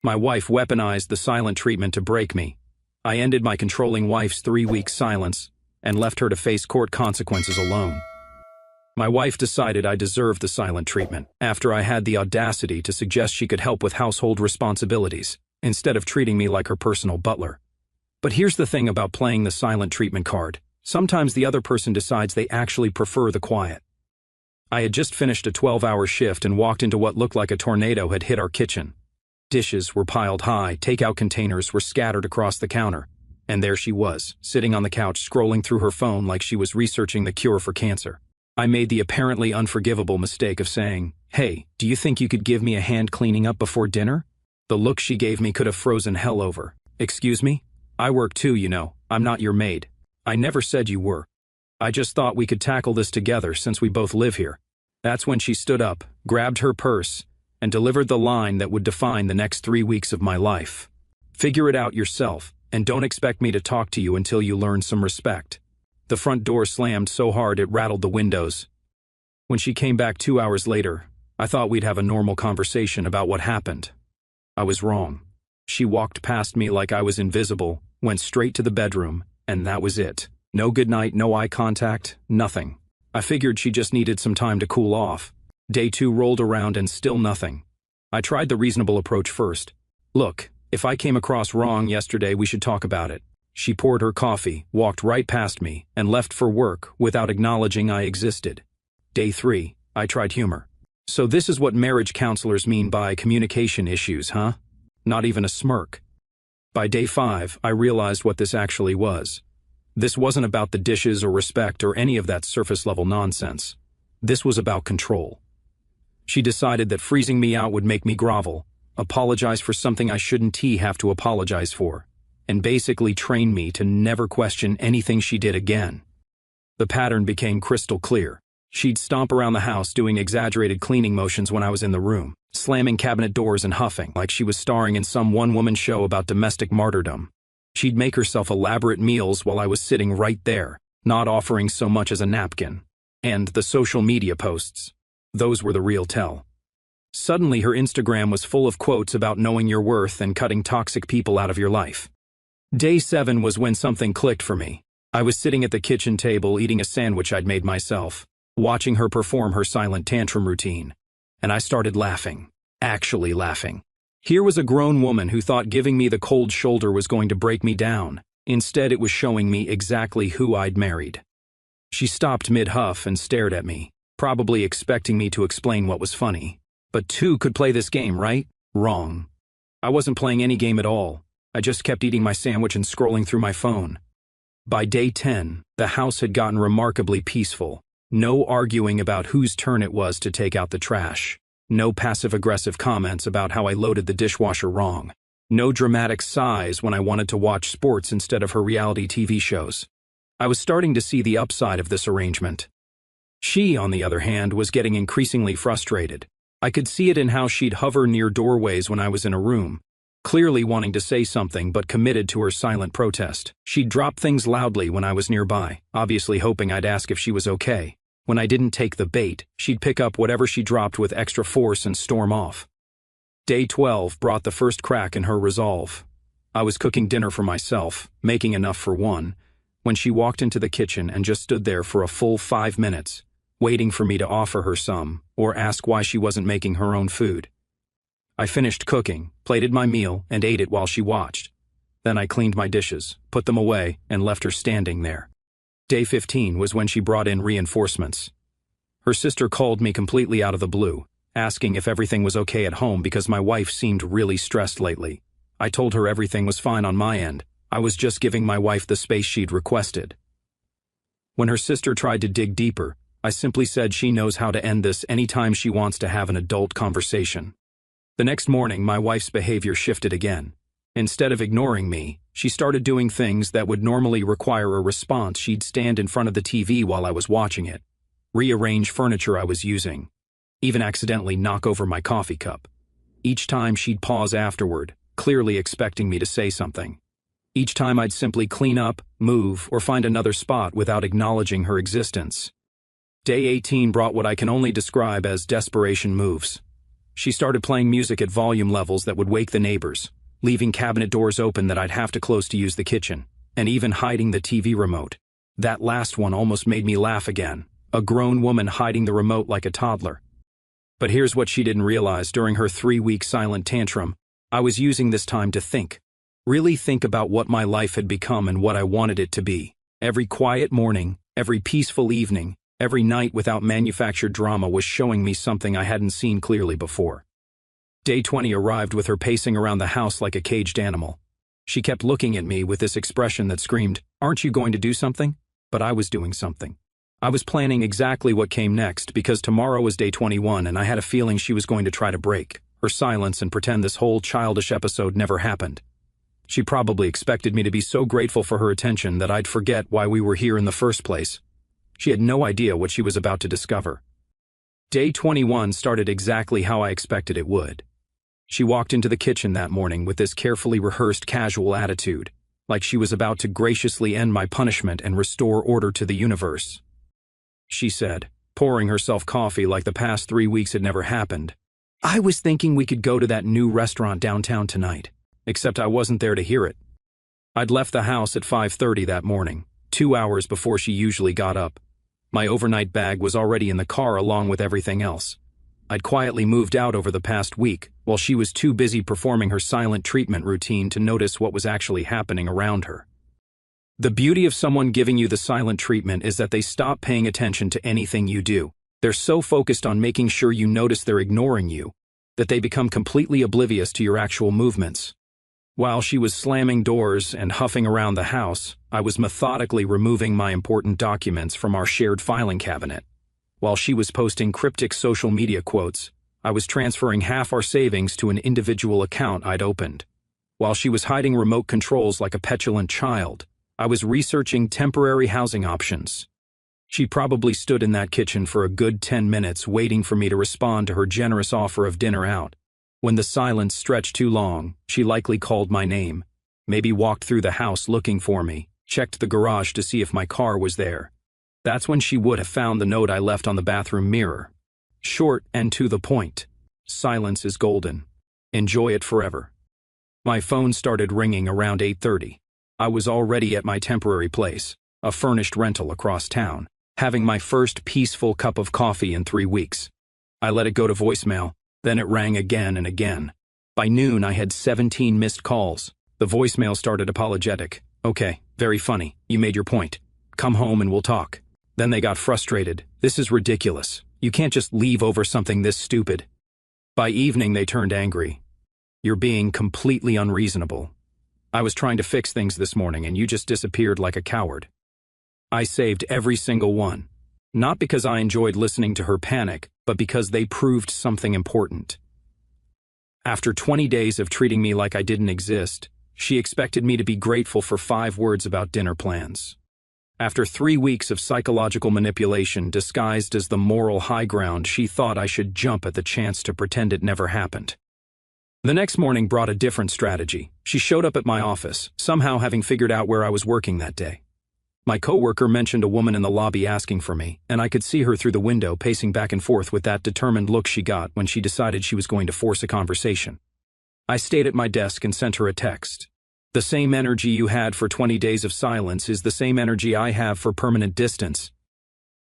My wife weaponized the silent treatment to break me. I ended my controlling wife's 3-week silence and left her to face court consequences alone. My wife decided I deserved the silent treatment after I had the audacity to suggest she could help with household responsibilities instead of treating me like her personal butler. But here's the thing about playing the silent treatment card. Sometimes the other person decides they actually prefer the quiet. I had just finished a 12-hour shift and walked into what looked like a tornado had hit our kitchen. Dishes were piled high, takeout containers were scattered across the counter, and there she was, sitting on the couch scrolling through her phone like she was researching the cure for cancer. I made the apparently unforgivable mistake of saying, "Hey, do you think you could give me a hand cleaning up before dinner?" The look she gave me could have frozen hell over. "Excuse me? I work too, you know. I'm not your maid." "I never said you were. I just thought we could tackle this together since we both live here." That's when she stood up, grabbed her purse, and delivered the line that would define the next 3 weeks of my life. "Figure it out yourself, and don't expect me to talk to you until you learn some respect." The front door slammed so hard it rattled the windows. When she came back 2 hours later, I thought we'd have a normal conversation about what happened. I was wrong. She walked past me like I was invisible, went straight to the bedroom, and that was it. No goodnight, no eye contact, nothing. I figured she just needed some time to cool off. Day 2 rolled around and still nothing. I tried the reasonable approach first. "Look, if I came across wrong yesterday, we should talk about it." She poured her coffee, walked right past me, and left for work without acknowledging I existed. Day 3, I tried humor. "So this is what marriage counselors mean by communication issues, huh?" Not even a smirk. By day 5, I realized what this actually was. This wasn't about the dishes or respect or any of that surface-level nonsense. This was about control. She decided that freezing me out would make me grovel, apologize for something I shouldn't have to apologize for, and basically train me to never question anything she did again. The pattern became crystal clear. She'd stomp around the house doing exaggerated cleaning motions when I was in the room, slamming cabinet doors and huffing like she was starring in some one-woman show about domestic martyrdom. She'd make herself elaborate meals while I was sitting right there, not offering so much as a napkin. And the social media posts. Those were the real tell. Suddenly her Instagram was full of quotes about knowing your worth and cutting toxic people out of your life. Day 7 was when something clicked for me. I was sitting at the kitchen table eating a sandwich I'd made myself, watching her perform her silent tantrum routine. And I started laughing. Actually laughing. Here was a grown woman who thought giving me the cold shoulder was going to break me down. Instead, it was showing me exactly who I'd married. She stopped mid-huff and stared at me, probably expecting me to explain what was funny. But 2 could play this game, right? Wrong. I wasn't playing any game at all. I just kept eating my sandwich and scrolling through my phone. By day 10, the house had gotten remarkably peaceful. No arguing about whose turn it was to take out the trash. No passive-aggressive comments about how I loaded the dishwasher wrong. No dramatic sighs when I wanted to watch sports instead of her reality TV shows. I was starting to see the upside of this arrangement. She, on the other hand, was getting increasingly frustrated. I could see it in how she'd hover near doorways when I was in a room, clearly wanting to say something but committed to her silent protest. She'd drop things loudly when I was nearby, obviously hoping I'd ask if she was okay. When I didn't take the bait, she'd pick up whatever she dropped with extra force and storm off. Day 12 brought the first crack in her resolve. I was cooking dinner for myself, making enough for one, when she walked into the kitchen and just stood there for a full 5 minutes, waiting for me to offer her some, or ask why she wasn't making her own food. I finished cooking, plated my meal, and ate it while she watched. Then I cleaned my dishes, put them away, and left her standing there. Day 15 was when she brought in reinforcements. Her sister called me completely out of the blue, asking if everything was okay at home because my wife seemed really stressed lately. I told her everything was fine on my end. I was just giving my wife the space she'd requested. When her sister tried to dig deeper, I simply said she knows how to end this anytime she wants to have an adult conversation. The next morning, my wife's behavior shifted again. Instead of ignoring me, she started doing things that would normally require a response. She'd stand in front of the TV while I was watching it, rearrange furniture I was using, even accidentally knock over my coffee cup. Each time she'd pause afterward, clearly expecting me to say something. Each time I'd simply clean up, move, or find another spot without acknowledging her existence. Day 18 brought what I can only describe as desperation moves. She started playing music at volume levels that would wake the neighbors, leaving cabinet doors open that I'd have to close to use the kitchen, and even hiding the TV remote. That last one almost made me laugh again, a grown woman hiding the remote like a toddler. But here's what she didn't realize during her 3-week silent tantrum. I was using this time to think. Really think about what my life had become and what I wanted it to be. Every quiet morning, every peaceful evening, every night without manufactured drama was showing me something I hadn't seen clearly before. Day 20 arrived with her pacing around the house like a caged animal. She kept looking at me with this expression that screamed, "Aren't you going to do something?" But I was doing something. I was planning exactly what came next because tomorrow was day 21 and I had a feeling she was going to try to break her silence and pretend this whole childish episode never happened. She probably expected me to be so grateful for her attention that I'd forget why we were here in the first place. She had no idea what she was about to discover. Day 21 started exactly how I expected it would. She walked into the kitchen that morning with this carefully rehearsed casual attitude, like she was about to graciously end my punishment and restore order to the universe. She said, pouring herself coffee like the past 3 weeks had never happened, "I was thinking we could go to that new restaurant downtown tonight." Except I wasn't there to hear it. I'd left the house at 5:30 that morning, 2 hours before she usually got up. My overnight bag was already in the car along with everything else. I'd quietly moved out over the past week, while she was too busy performing her silent treatment routine to notice what was actually happening around her. The beauty of someone giving you the silent treatment is that they stop paying attention to anything you do. They're so focused on making sure you notice they're ignoring you, that they become completely oblivious to your actual movements. While she was slamming doors and huffing around the house, I was methodically removing my important documents from our shared filing cabinet. While she was posting cryptic social media quotes, I was transferring half our savings to an individual account I'd opened. While she was hiding remote controls like a petulant child, I was researching temporary housing options. She probably stood in that kitchen for a good 10 minutes waiting for me to respond to her generous offer of dinner out. When the silence stretched too long, she likely called my name, maybe walked through the house looking for me, checked the garage to see if my car was there. That's when she would have found the note I left on the bathroom mirror. Short and to the point. Silence is golden. Enjoy it forever. My phone started ringing around 8:30. I was already at my temporary place, a furnished rental across town, having my first peaceful cup of coffee in 3 weeks. I let it go to voicemail. Then it rang again and again. By noon, I had 17 missed calls. The voicemail started apologetic. "Okay, very funny. You made your point. Come home and we'll talk." Then they got frustrated. "This is ridiculous. You can't just leave over something this stupid." By evening, they turned angry. "You're being completely unreasonable. I was trying to fix things this morning and you just disappeared like a coward." I saved every single one. Not because I enjoyed listening to her panic, but because they proved something important. After 20 days of treating me like I didn't exist, she expected me to be grateful for 5 words about dinner plans. After 3 weeks of psychological manipulation disguised as the moral high ground, she thought I should jump at the chance to pretend it never happened. The next morning brought a different strategy. She showed up at my office, somehow having figured out where I was working that day. My coworker mentioned a woman in the lobby asking for me, and I could see her through the window pacing back and forth with that determined look she got when she decided she was going to force a conversation. I stayed at my desk and sent her a text. "The same energy you had for 20 days of silence is the same energy I have for permanent distance."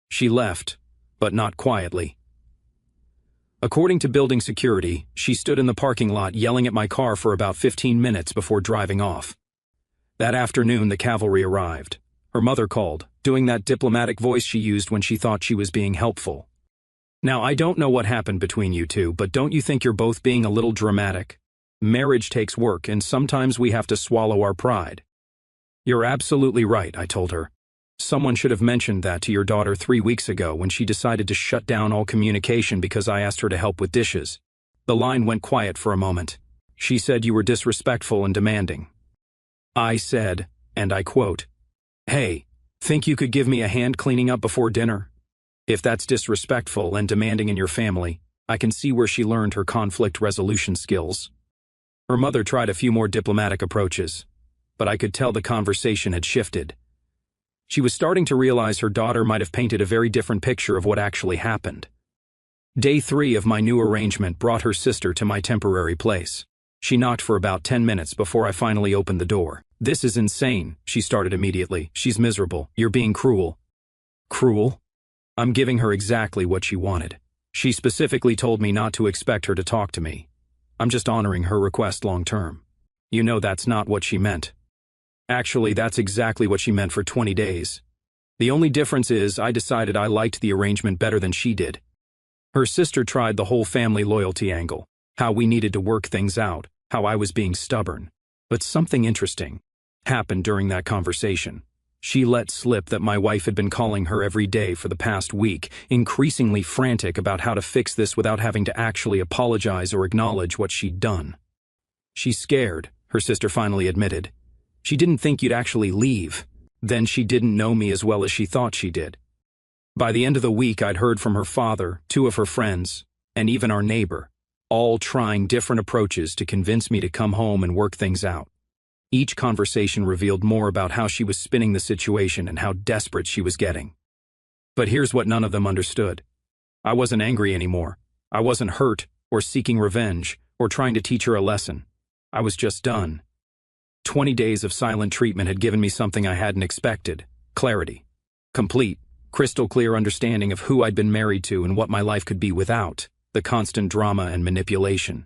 She left, but not quietly. According to building security, she stood in the parking lot yelling at my car for about 15 minutes before driving off. That afternoon, the cavalry arrived. Her mother called, doing that diplomatic voice she used when she thought she was being helpful. Now, I don't know what happened between you two, but don't you think you're both being a little dramatic? Marriage takes work, and sometimes we have to swallow our pride. "You're absolutely right," I told her. "Someone should have mentioned that to your daughter 3 weeks ago when she decided to shut down all communication because I asked her to help with dishes." The line went quiet for a moment. "She said you were disrespectful and demanding." I said, and I quote, "Hey, think you could give me a hand cleaning up before dinner?" If that's disrespectful and demanding in your family, I can see where she learned her conflict resolution skills. Her mother tried a few more diplomatic approaches, but I could tell the conversation had shifted. She was starting to realize her daughter might have painted a very different picture of what actually happened. Day 3 of my new arrangement brought her sister to my temporary place. She knocked for about 10 minutes before I finally opened the door. "This is insane," she started immediately. "She's miserable. You're being cruel." Cruel? I'm giving her exactly what she wanted. She specifically told me not to expect her to talk to me. I'm just honoring her request long term. You know that's not what she meant. Actually, that's exactly what she meant for 20 days. The only difference is I decided I liked the arrangement better than she did. Her sister tried the whole family loyalty angle, how we needed to work things out, how I was being stubborn. But something interesting happened during that conversation. She let slip that my wife had been calling her every day for the past week, increasingly frantic about how to fix this without having to actually apologize or acknowledge what she'd done. "She's scared," her sister finally admitted. "She didn't think you'd actually leave. Then she didn't know me as well as she thought she did." By the end of the week, I'd heard from her father, 2 of her friends, and even our neighbor, all trying different approaches to convince me to come home and work things out. Each conversation revealed more about how she was spinning the situation and how desperate she was getting. But here's what none of them understood. I wasn't angry anymore. I wasn't hurt or seeking revenge or trying to teach her a lesson. I was just done. 20 days of silent treatment had given me something I hadn't expected: clarity. Complete, crystal clear understanding of who I'd been married to and what my life could be without the constant drama and manipulation.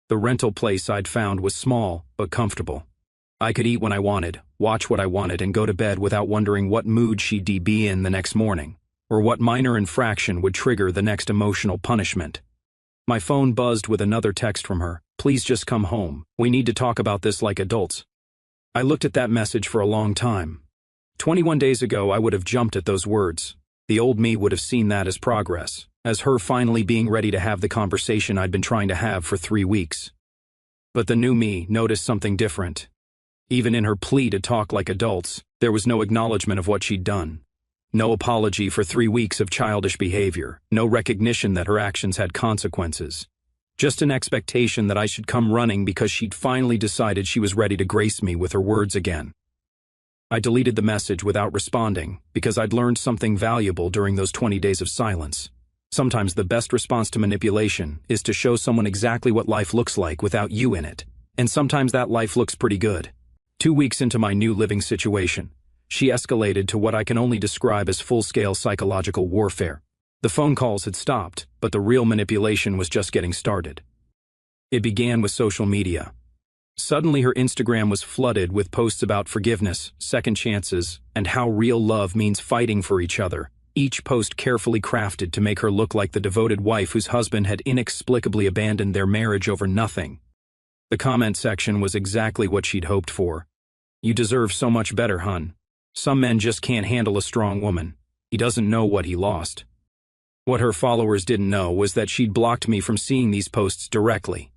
The rental place I'd found was small but comfortable. I could eat when I wanted, watch what I wanted, and go to bed without wondering what mood she'd be in the next morning, or what minor infraction would trigger the next emotional punishment. My phone buzzed with another text from her. "Please just come home. We need to talk about this like adults." I looked at that message for a long time. 21 days ago, I would have jumped at those words. The old me would have seen that as progress, as her finally being ready to have the conversation I'd been trying to have for 3 weeks. But the new me noticed something different. Even in her plea to talk like adults, there was no acknowledgement of what she'd done. No apology for 3 weeks of childish behavior, no recognition that her actions had consequences. Just an expectation that I should come running because she'd finally decided she was ready to grace me with her words again. I deleted the message without responding because I'd learned something valuable during those 20 days of silence. Sometimes the best response to manipulation is to show someone exactly what life looks like without you in it. And sometimes that life looks pretty good. 2 weeks into my new living situation, she escalated to what I can only describe as full-scale psychological warfare. The phone calls had stopped, but the real manipulation was just getting started. It began with social media. Suddenly her Instagram was flooded with posts about forgiveness, second chances, and how real love means fighting for each other, each post carefully crafted to make her look like the devoted wife whose husband had inexplicably abandoned their marriage over nothing. The comment section was exactly what she'd hoped for. "You deserve so much better, hun. Some men just can't handle a strong woman. He doesn't know what he lost." What her followers didn't know was that she'd blocked me from seeing these posts directly.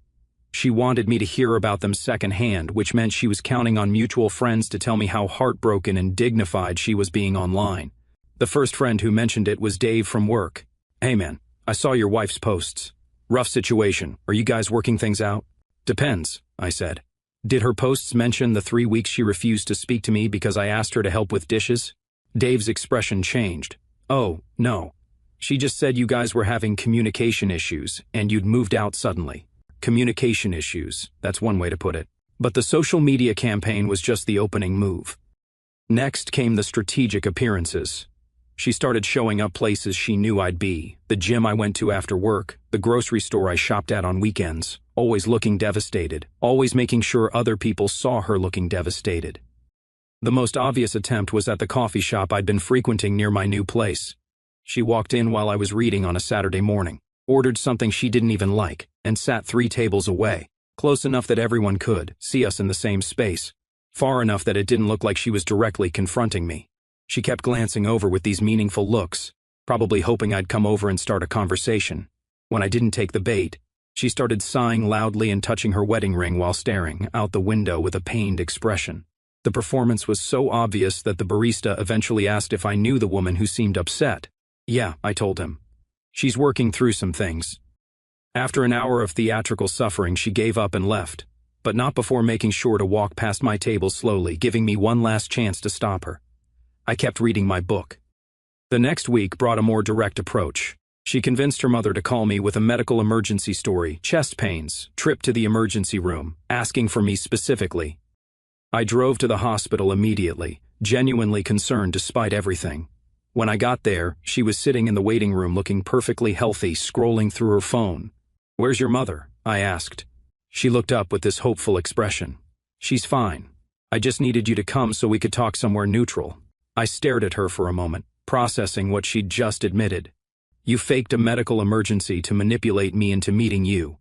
She wanted me to hear about them secondhand, which meant she was counting on mutual friends to tell me how heartbroken and dignified she was being online. The first friend who mentioned it was Dave from work. "Hey man, I saw your wife's posts. Rough situation. Are you guys working things out?" "Depends," I said. "Did her posts mention the 3 weeks she refused to speak to me because I asked her to help with dishes?" Dave's expression changed. "Oh, no. She just said you guys were having communication issues and you'd moved out suddenly." Communication issues, that's one way to put it. But the social media campaign was just the opening move. Next came the strategic appearances. She started showing up places she knew I'd be, the gym I went to after work, the grocery store I shopped at on weekends, always looking devastated, always making sure other people saw her looking devastated. The most obvious attempt was at the coffee shop I'd been frequenting near my new place. She walked in while I was reading on a Saturday morning, ordered something she didn't even like, and sat 3 tables away, close enough that everyone could see us in the same space, far enough that it didn't look like she was directly confronting me. She kept glancing over with these meaningful looks, probably hoping I'd come over and start a conversation. When I didn't take the bait, she started sighing loudly and touching her wedding ring while staring out the window with a pained expression. The performance was so obvious that the barista eventually asked if I knew the woman who seemed upset. "Yeah," I told him. "She's working through some things." After an hour of theatrical suffering, she gave up and left, but not before making sure to walk past my table slowly, giving me one last chance to stop her. I kept reading my book. The next week brought a more direct approach. She convinced her mother to call me with a medical emergency story, chest pains, trip to the emergency room, asking for me specifically. I drove to the hospital immediately, genuinely concerned despite everything. When I got there, she was sitting in the waiting room looking perfectly healthy, scrolling through her phone. "Where's your mother?" I asked. She looked up with this hopeful expression. "She's fine. I just needed you to come so we could talk somewhere neutral." I stared at her for a moment, processing what she'd just admitted. "You faked a medical emergency to manipulate me into meeting you."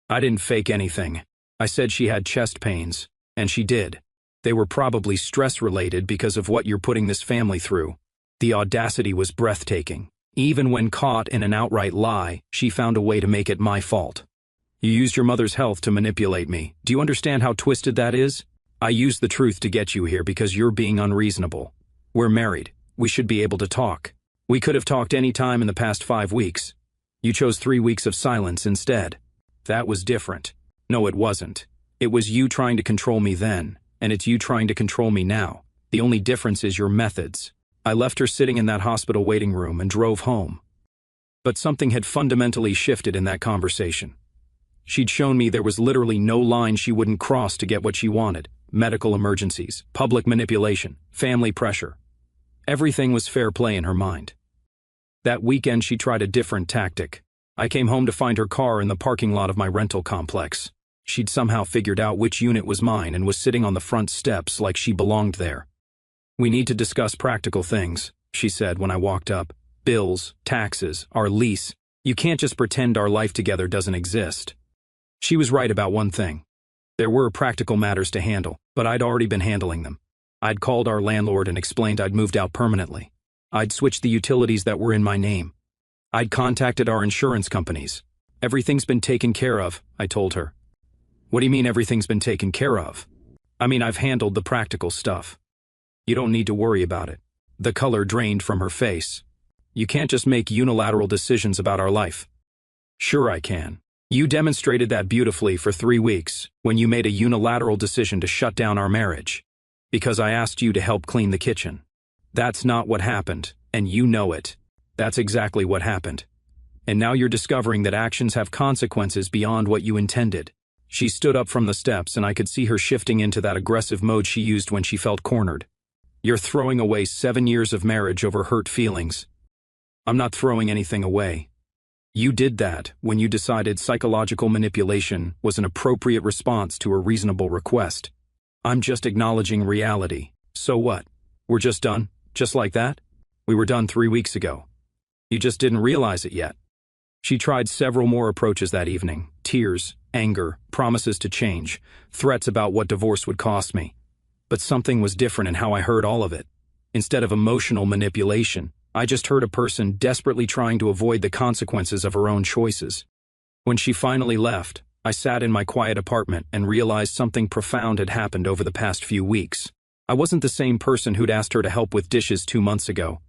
"I didn't fake anything. I said she had chest pains, and she did. They were probably stress-related because of what you're putting this family through." The audacity was breathtaking. Even when caught in an outright lie, she found a way to make it my fault. "You used your mother's health to manipulate me. Do you understand how twisted that is? I used the truth to get you here because you're being unreasonable. We're married. We should be able to talk. We could have talked any time in the past 5 weeks. You chose 3 weeks of silence instead. That was different." "No, it wasn't. It was you trying to control me then, and it's you trying to control me now. The only difference is your methods." I left her sitting in that hospital waiting room and drove home. But something had fundamentally shifted in that conversation. She'd shown me there was literally no line she wouldn't cross to get what she wanted: medical emergencies, public manipulation, family pressure. Everything was fair play in her mind. That weekend she tried a different tactic. I came home to find her car in the parking lot of my rental complex. She'd somehow figured out which unit was mine and was sitting on the front steps like she belonged there. "We need to discuss practical things," she said when I walked up. "Bills, taxes, our lease. You can't just pretend our life together doesn't exist." She was right about one thing. There were practical matters to handle, but I'd already been handling them. I'd called our landlord and explained I'd moved out permanently. I'd switched the utilities that were in my name. I'd contacted our insurance companies. "Everything's been taken care of," I told her. "What do you mean everything's been taken care of?" "I mean I've handled the practical stuff. You don't need to worry about it." The color drained from her face. "You can't just make unilateral decisions about our life." "Sure I can. You demonstrated that beautifully for 3 weeks when you made a unilateral decision to shut down our marriage. Because I asked you to help clean the kitchen. That's not what happened, and you know it. That's exactly what happened. And now you're discovering that actions have consequences beyond what you intended." She stood up from the steps and I could see her shifting into that aggressive mode she used when she felt cornered. "You're throwing away 7 years of marriage over hurt feelings." "I'm not throwing anything away. You did that when you decided psychological manipulation was an appropriate response to a reasonable request. I'm just acknowledging reality. So what? We're just done? Just like that? We were done 3 weeks ago. You just didn't realize it yet." She tried several more approaches that evening: tears, anger, promises to change, threats about what divorce would cost me. But something was different in how I heard all of it. Instead of emotional manipulation, I just heard a person desperately trying to avoid the consequences of her own choices. When she finally left, I sat in my quiet apartment and realized something profound had happened over the past few weeks. I wasn't the same person who'd asked her to help with dishes 2 months ago.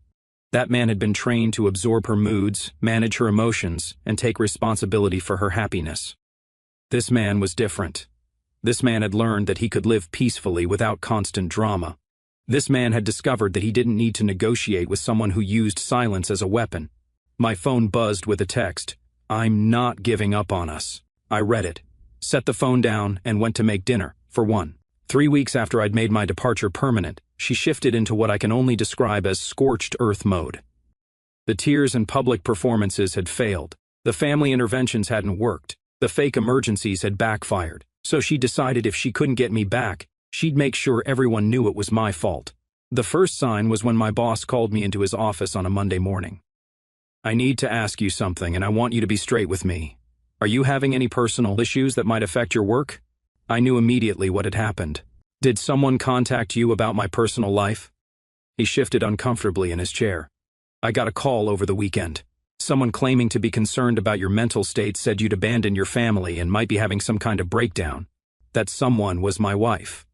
That man had been trained to absorb her moods, manage her emotions, and take responsibility for her happiness. This man was different. This man had learned that he could live peacefully without constant drama. This man had discovered that he didn't need to negotiate with someone who used silence as a weapon. My phone buzzed with a text. "I'm not giving up on us." I read it, set the phone down, and went to make dinner, for one. 3 weeks after I'd made my departure permanent, she shifted into what I can only describe as scorched earth mode. The tears and public performances had failed. The family interventions hadn't worked. The fake emergencies had backfired. So she decided if she couldn't get me back, she'd make sure everyone knew it was my fault. The first sign was when my boss called me into his office on a Monday morning. "I need to ask you something, and I want you to be straight with me. Are you having any personal issues that might affect your work?" I knew immediately what had happened. "Did someone contact you about my personal life?" He shifted uncomfortably in his chair. "I got a call over the weekend. Someone claiming to be concerned about your mental state said you'd abandoned your family and might be having some kind of breakdown. That someone was my wife."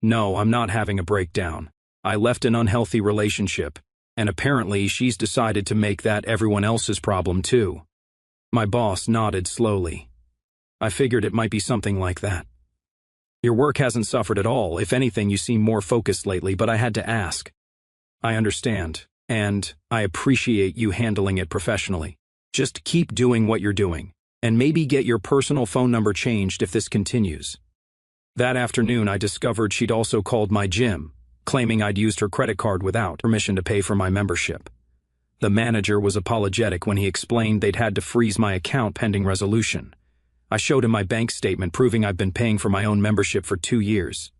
"No, I'm not having a breakdown. I left an unhealthy relationship, and apparently she's decided to make that everyone else's problem too." My boss nodded slowly. "I figured it might be something like that. Your work hasn't suffered at all. If anything, you seem more focused lately, but I had to ask." "I understand, and I appreciate you handling it professionally. Just keep doing what you're doing, and maybe get your personal phone number changed if this continues. That afternoon, I discovered she'd also called my gym, claiming I'd used her credit card without permission to pay for my membership. The manager was apologetic when he explained they'd had to freeze my account pending resolution. I showed him my bank statement proving I've been paying for my own membership for 2 years.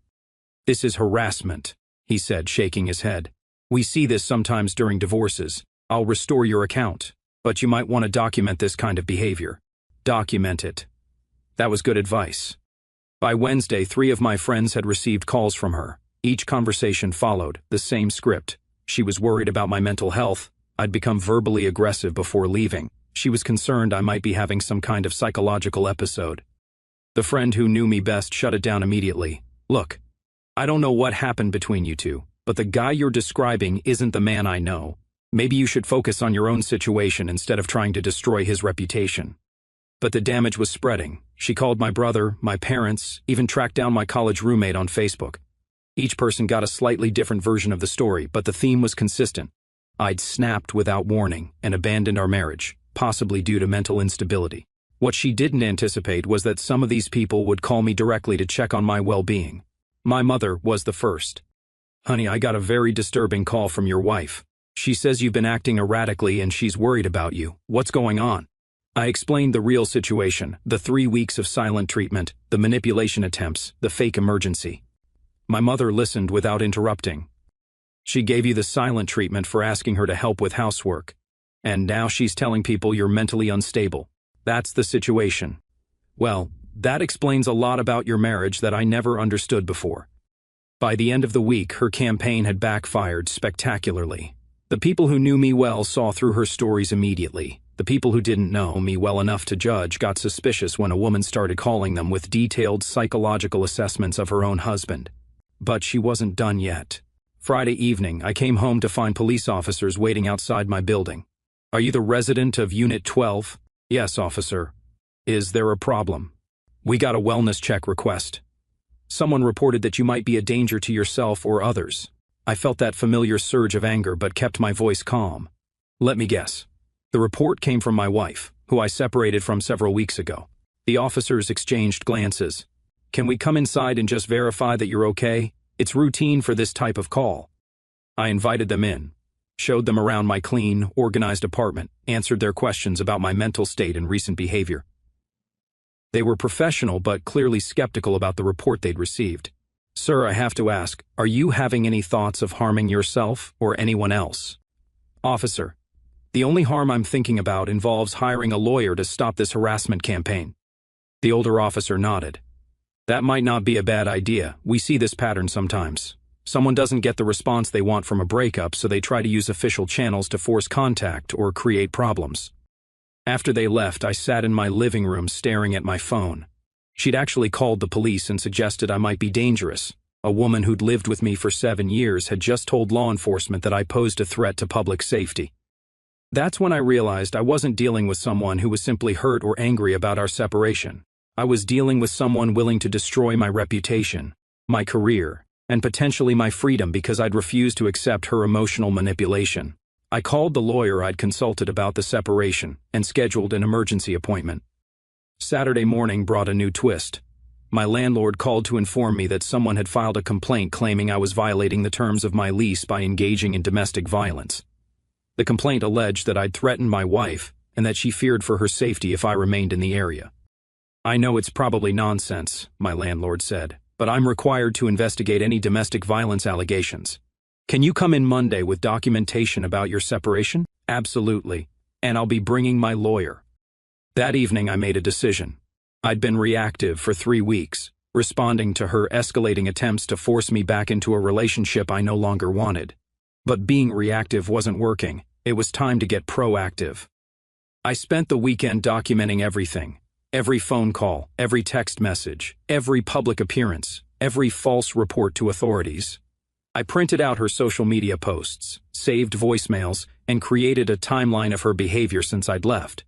"This is harassment," he said, shaking his head. "We see this sometimes during divorces. I'll restore your account, but you might want to document this kind of behavior. Document it." That was good advice. By Wednesday, 3 of my friends had received calls from her. Each conversation followed the same script. She was worried about my mental health. I'd become verbally aggressive before leaving. She was concerned I might be having some kind of psychological episode. The friend who knew me best shut it down immediately. "Look, I don't know what happened between you two, but the guy you're describing isn't the man I know. Maybe you should focus on your own situation instead of trying to destroy his reputation." But the damage was spreading. She called my brother, my parents, even tracked down my college roommate on Facebook. Each person got a slightly different version of the story, but the theme was consistent. I'd snapped without warning and abandoned our marriage, possibly due to mental instability. What she didn't anticipate was that some of these people would call me directly to check on my well-being. My mother was the first. "Honey, I got a very disturbing call from your wife. She says you've been acting erratically and she's worried about you. What's going on?" I explained the real situation, the 3 weeks of silent treatment, the manipulation attempts, the fake emergency. My mother listened without interrupting. "She gave you the silent treatment for asking her to help with housework. And now she's telling people you're mentally unstable. That's the situation. Well, that explains a lot about your marriage that I never understood before." By the end of the week, her campaign had backfired spectacularly. The people who knew me well saw through her stories immediately. The people who didn't know me well enough to judge got suspicious when a woman started calling them with detailed psychological assessments of her own husband. But she wasn't done yet. Friday evening, I came home to find police officers waiting outside my building. "Are you the resident of Unit 12? "Yes, officer." "Is there a problem?" "We got a wellness check request. Someone reported that you might be a danger to yourself or others." I felt that familiar surge of anger but kept my voice calm. "Let me guess. The report came from my wife, who I separated from several weeks ago." The officers exchanged glances. "Can we come inside and just verify that you're okay? It's routine for this type of call." I invited them in, showed them around my clean, organized apartment, answered their questions about my mental state and recent behavior. They were professional but clearly skeptical about the report they'd received. "Sir, I have to ask, are you having any thoughts of harming yourself or anyone else?" "Officer, the only harm I'm thinking about involves hiring a lawyer to stop this harassment campaign." The older officer nodded. "That might not be a bad idea. We see this pattern sometimes. Someone doesn't get the response they want from a breakup, so they try to use official channels to force contact or create problems." After they left, I sat in my living room staring at my phone. She'd actually called the police and suggested I might be dangerous. A woman who'd lived with me for 7 years had just told law enforcement that I posed a threat to public safety. That's when I realized I wasn't dealing with someone who was simply hurt or angry about our separation. I was dealing with someone willing to destroy my reputation, my career, and potentially my freedom because I'd refused to accept her emotional manipulation. I called the lawyer I'd consulted about the separation and scheduled an emergency appointment. Saturday morning brought a new twist. My landlord called to inform me that someone had filed a complaint claiming I was violating the terms of my lease by engaging in domestic violence. The complaint alleged that I'd threatened my wife and that she feared for her safety if I remained in the area. "I know it's probably nonsense," my landlord said, "but I'm required to investigate any domestic violence allegations. Can you come in Monday with documentation about your separation?" "Absolutely, and I'll be bringing my lawyer." That evening I made a decision. I'd been reactive for 3 weeks, responding to her escalating attempts to force me back into a relationship I no longer wanted. But being reactive wasn't working. It was time to get proactive. I spent the weekend documenting everything. Every phone call, every text message, every public appearance, every false report to authorities. I printed out her social media posts, saved voicemails, and created a timeline of her behavior since I'd left.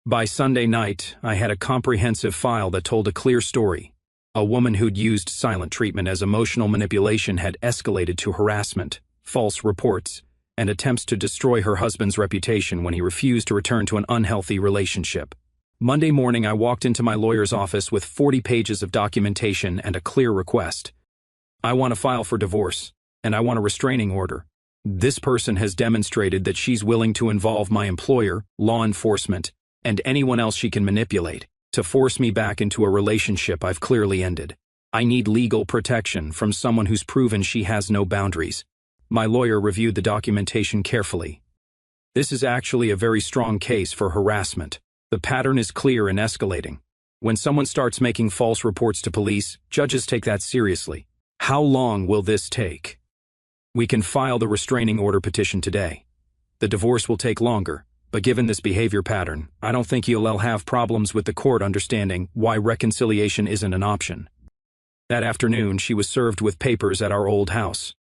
By Sunday night, I had a comprehensive file that told a clear story. A woman who'd used silent treatment as emotional manipulation had escalated to harassment, false reports, and attempts to destroy her husband's reputation when he refused to return to an unhealthy relationship. Monday morning, I walked into my lawyer's office with 40 pages of documentation and a clear request. I want to file for divorce, and I want a restraining order. This person has demonstrated that she's willing to involve my employer, law enforcement, and anyone else she can manipulate to force me back into a relationship I've clearly ended. I need legal protection from someone who's proven she has no boundaries. My lawyer reviewed the documentation carefully. This is actually a very strong case for harassment. The pattern is clear and escalating. When someone starts making false reports to police, judges take that seriously. How long will this take? We can file the restraining order petition today. The divorce will take longer, but given this behavior pattern, I don't think you'll have problems with the court understanding why reconciliation isn't an option. That afternoon, she was served with papers at our old house.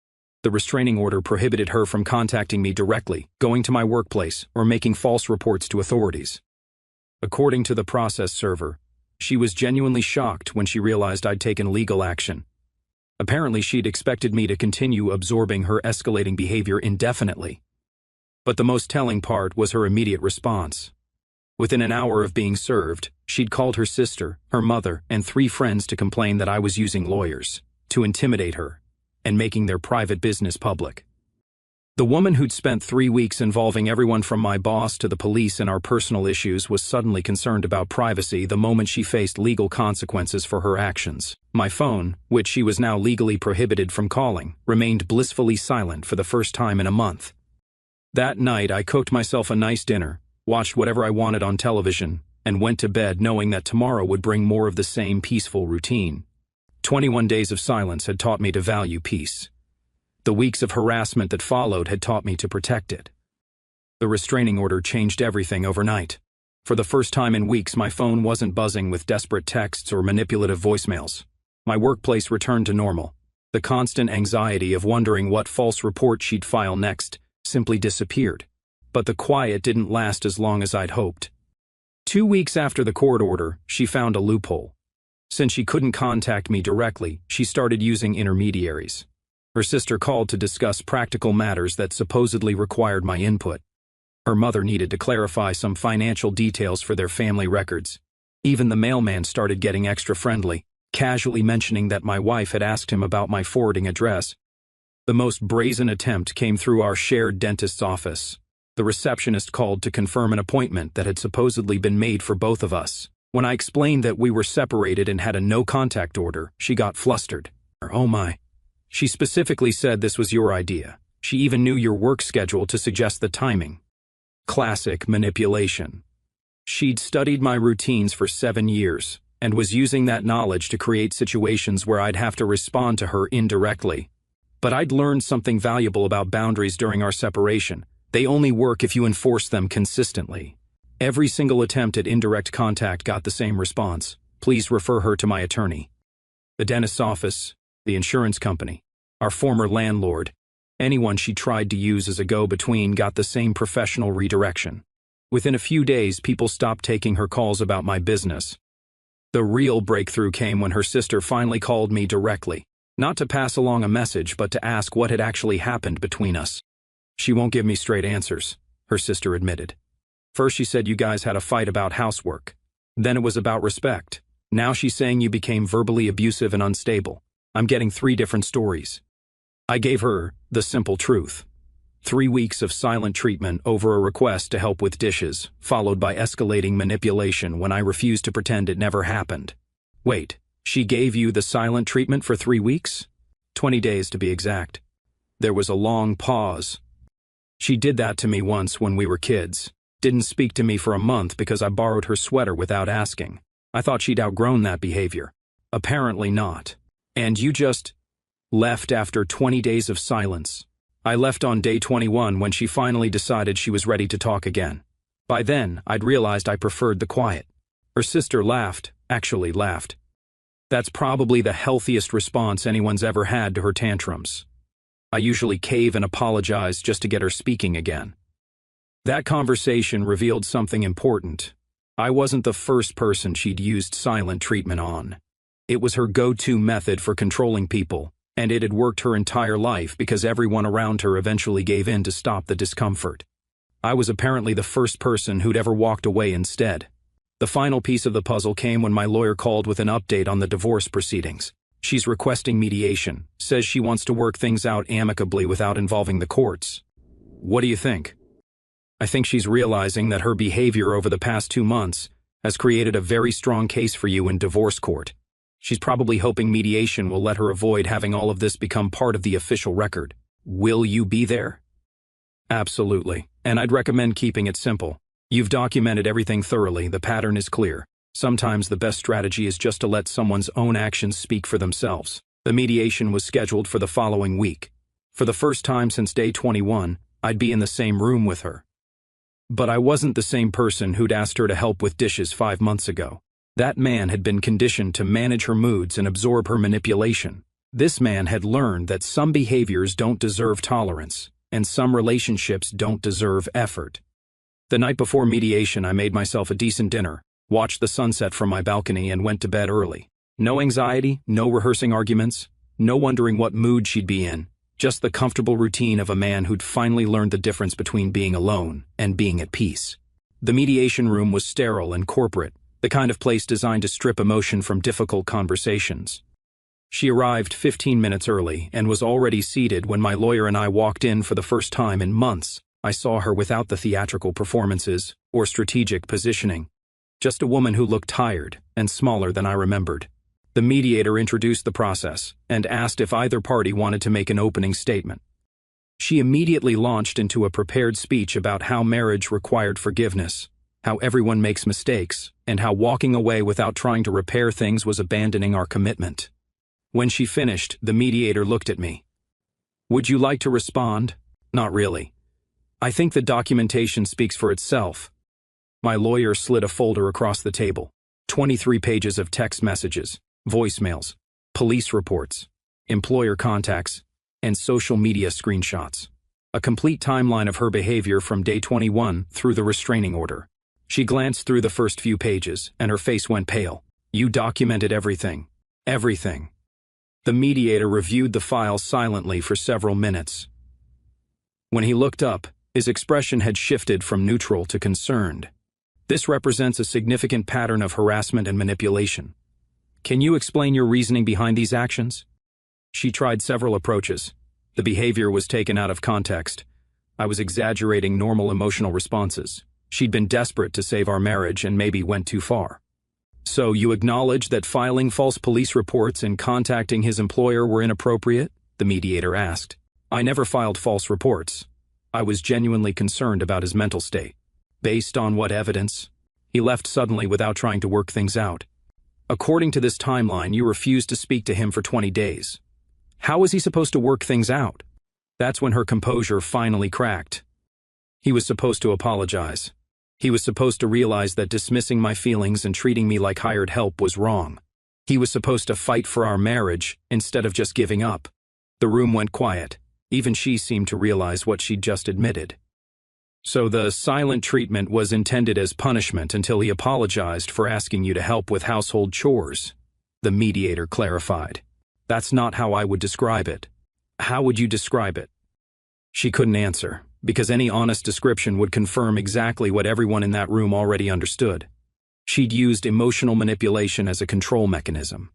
The restraining order prohibited her from contacting me directly, going to my workplace, or making false reports to authorities. According to the process server, she was genuinely shocked when she realized I'd taken legal action. Apparently, she'd expected me to continue absorbing her escalating behavior indefinitely. But the most telling part was her immediate response. Within an hour of being served, she'd called her sister, her mother, and 3 friends to complain that I was using lawyers to intimidate her and making their private business public. The woman who'd spent 3 weeks involving everyone from my boss to the police in our personal issues was suddenly concerned about privacy the moment she faced legal consequences for her actions. My phone, which she was now legally prohibited from calling, remained blissfully silent for the first time in a month. That night, I cooked myself a nice dinner, watched whatever I wanted on television, and went to bed knowing that tomorrow would bring more of the same peaceful routine. 21 days of silence had taught me to value peace. The weeks of harassment that followed had taught me to protect it. The restraining order changed everything overnight. For the first time in weeks, my phone wasn't buzzing with desperate texts or manipulative voicemails. My workplace returned to normal. The constant anxiety of wondering what false report she'd file next simply disappeared. But the quiet didn't last as long as I'd hoped. 2 weeks after the court order, she found a loophole. Since she couldn't contact me directly, she started using intermediaries. Her sister called to discuss practical matters that supposedly required my input. Her mother needed to clarify some financial details for their family records. Even the mailman started getting extra friendly, casually mentioning that my wife had asked him about my forwarding address. The most brazen attempt came through our shared dentist's office. The receptionist called to confirm an appointment that had supposedly been made for both of us. When I explained that we were separated and had a no-contact order, she got flustered. Oh my. She specifically said this was your idea. She even knew your work schedule to suggest the timing. Classic manipulation. She'd studied my routines for 7 years and was using that knowledge to create situations where I'd have to respond to her indirectly. But I'd learned something valuable about boundaries during our separation. They only work if you enforce them consistently. Every single attempt at indirect contact got the same response. Please refer her to my attorney. The dentist's office, the insurance company, our former landlord, anyone she tried to use as a go-between got the same professional redirection. Within a few days, people stopped taking her calls about my business. The real breakthrough came when her sister finally called me directly, not to pass along a message but to ask what had actually happened between us. She won't give me straight answers, her sister admitted. First she said you guys had a fight about housework. Then it was about respect. Now she's saying you became verbally abusive and unstable. I'm getting 3 different stories. I gave her the simple truth. 3 weeks of silent treatment over a request to help with dishes, followed by escalating manipulation when I refused to pretend it never happened. Wait, she gave you the silent treatment for 3 weeks? 20 days to be exact. There was a long pause. She did that to me once when we were kids. Didn't speak to me for a month because I borrowed her sweater without asking. I thought she'd outgrown that behavior. Apparently not. And you just left after 20 days of silence. I left on day 21 when she finally decided she was ready to talk again. By then, I'd realized I preferred the quiet. Her sister laughed, actually laughed. That's probably the healthiest response anyone's ever had to her tantrums. I usually cave and apologize just to get her speaking again. That conversation revealed something important. I wasn't the first person she'd used silent treatment on. It was her go-to method for controlling people, And it had worked her entire life because everyone around her eventually gave in to stop the discomfort. I was apparently the first person who'd ever walked away instead. The final piece of the puzzle came when my lawyer called with an update on the divorce proceedings. She's requesting mediation, says she wants to work things out amicably without involving the courts. What do you think? I think she's realizing that her behavior over the past 2 months has created a very strong case for you in divorce court. She's probably hoping mediation will let her avoid having all of this become part of the official record. Will you be there? Absolutely, and I'd recommend keeping it simple. You've documented everything thoroughly, the pattern is clear. Sometimes the best strategy is just to let someone's own actions speak for themselves. The mediation was scheduled for the following week. For the first time since day 21, I'd be in the same room with her. But I wasn't the same person who'd asked her to help with dishes 5 months ago. That man had been conditioned to manage her moods and absorb her manipulation. This man had learned that some behaviors don't deserve tolerance, and some relationships don't deserve effort. The night before mediation, I made myself a decent dinner, watched the sunset from my balcony, and went to bed early. No anxiety, no rehearsing arguments, no wondering what mood she'd be in, just the comfortable routine of a man who'd finally learned the difference between being alone and being at peace. The mediation room was sterile and corporate, the kind of place designed to strip emotion from difficult conversations. She arrived 15 minutes early and was already seated when my lawyer and I walked in. For the first time in months, I saw her without the theatrical performances or strategic positioning. Just a woman who looked tired and smaller than I remembered. The mediator introduced the process and asked if either party wanted to make an opening statement. She immediately launched into a prepared speech about how marriage required forgiveness, how everyone makes mistakes, and how walking away without trying to repair things was abandoning our commitment. When she finished, the mediator looked at me. Would you like to respond? Not really. I think the documentation speaks for itself. My lawyer slid a folder across the table. 23 pages of text messages, voicemails, police reports, employer contacts, and social media screenshots. A complete timeline of her behavior from day 21 through the restraining order. She glanced through the first few pages, and her face went pale. You documented everything. Everything. The mediator reviewed the file silently for several minutes. When he looked up, his expression had shifted from neutral to concerned. This represents a significant pattern of harassment and manipulation. Can you explain your reasoning behind these actions? She tried several approaches. The behavior was taken out of context. I was exaggerating normal emotional responses. She'd been desperate to save our marriage and maybe went too far. So you acknowledge that filing false police reports and contacting his employer were inappropriate? The mediator asked. I never filed false reports. I was genuinely concerned about his mental state. Based on what evidence? He left suddenly without trying to work things out. According to this timeline, you refused to speak to him for 20 days. How was he supposed to work things out? That's when her composure finally cracked. He was supposed to apologize. He was supposed to realize that dismissing my feelings and treating me like hired help was wrong. He was supposed to fight for our marriage instead of just giving up. The room went quiet. Even she seemed to realize what she'd just admitted. So the silent treatment was intended as punishment until he apologized for asking you to help with household chores, the mediator clarified. That's not how I would describe it. How would you describe it? She couldn't answer, because any honest description would confirm exactly what everyone in that room already understood. She'd used emotional manipulation as a control mechanism.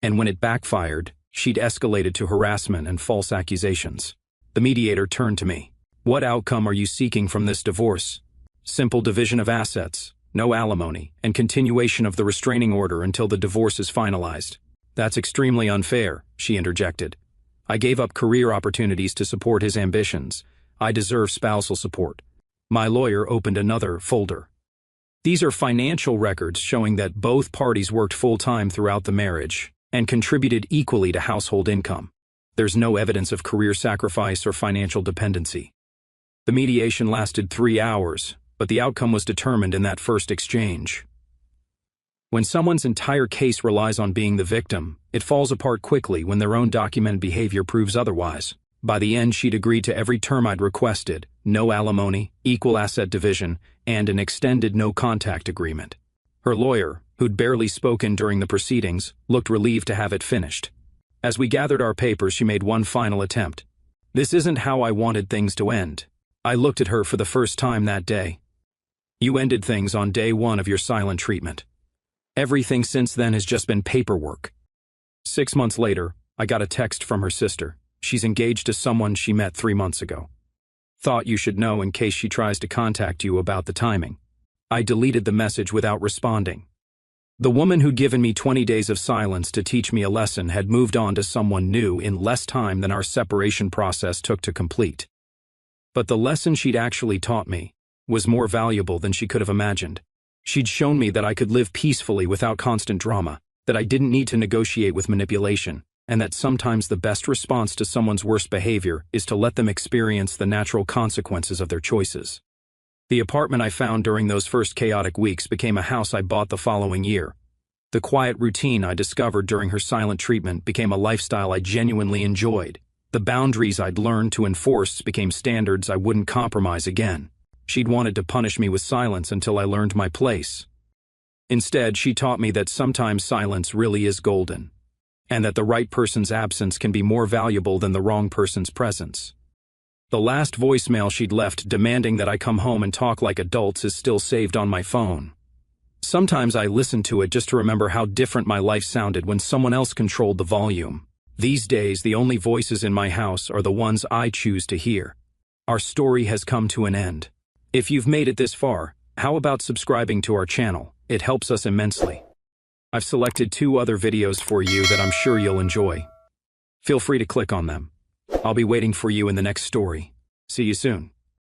And when it backfired, she'd escalated to harassment and false accusations. The mediator turned to me. What outcome are you seeking from this divorce? Simple division of assets, no alimony, and continuation of the restraining order until the divorce is finalized. That's extremely unfair, she interjected. I gave up career opportunities to support his ambitions. I deserve spousal support. My lawyer opened another folder. These are financial records showing that both parties worked full-time throughout the marriage and contributed equally to household income. There's no evidence of career sacrifice or financial dependency. The mediation lasted 3 hours, but the outcome was determined in that first exchange. When someone's entire case relies on being the victim, it falls apart quickly when their own documented behavior proves otherwise. By the end, she'd agreed to every term I'd requested: no alimony, equal asset division, and an extended no-contact agreement. Her lawyer, who'd barely spoken during the proceedings, looked relieved to have it finished. As we gathered our papers, she made one final attempt. "This isn't how I wanted things to end." I looked at her for the first time that day. "You ended things on day one of your silent treatment. Everything since then has just been paperwork." 6 months later, I got a text from her sister. She's engaged to someone she met 3 months ago. "Thought you should know in case she tries to contact you about the timing." I deleted the message without responding. The woman who'd given me 20 days of silence to teach me a lesson had moved on to someone new in less time than our separation process took to complete. But the lesson she'd actually taught me was more valuable than she could have imagined. She'd shown me that I could live peacefully without constant drama, that I didn't need to negotiate with manipulation, and that sometimes the best response to someone's worst behavior is to let them experience the natural consequences of their choices. The apartment I found during those first chaotic weeks became a house I bought the following year. The quiet routine I discovered during her silent treatment became a lifestyle I genuinely enjoyed. The boundaries I'd learned to enforce became standards I wouldn't compromise again. She'd wanted to punish me with silence until I learned my place. Instead, she taught me that sometimes silence really is golden, and that the right person's absence can be more valuable than the wrong person's presence. The last voicemail she'd left demanding that I come home and talk like adults is still saved on my phone. Sometimes I listen to it just to remember how different my life sounded when someone else controlled the volume. These days, the only voices in my house are the ones I choose to hear. Our story has come to an end. If you've made it this far, how about subscribing to our channel? It helps us immensely. I've selected 2 other videos for you that I'm sure you'll enjoy. Feel free to click on them. I'll be waiting for you in the next story. See you soon.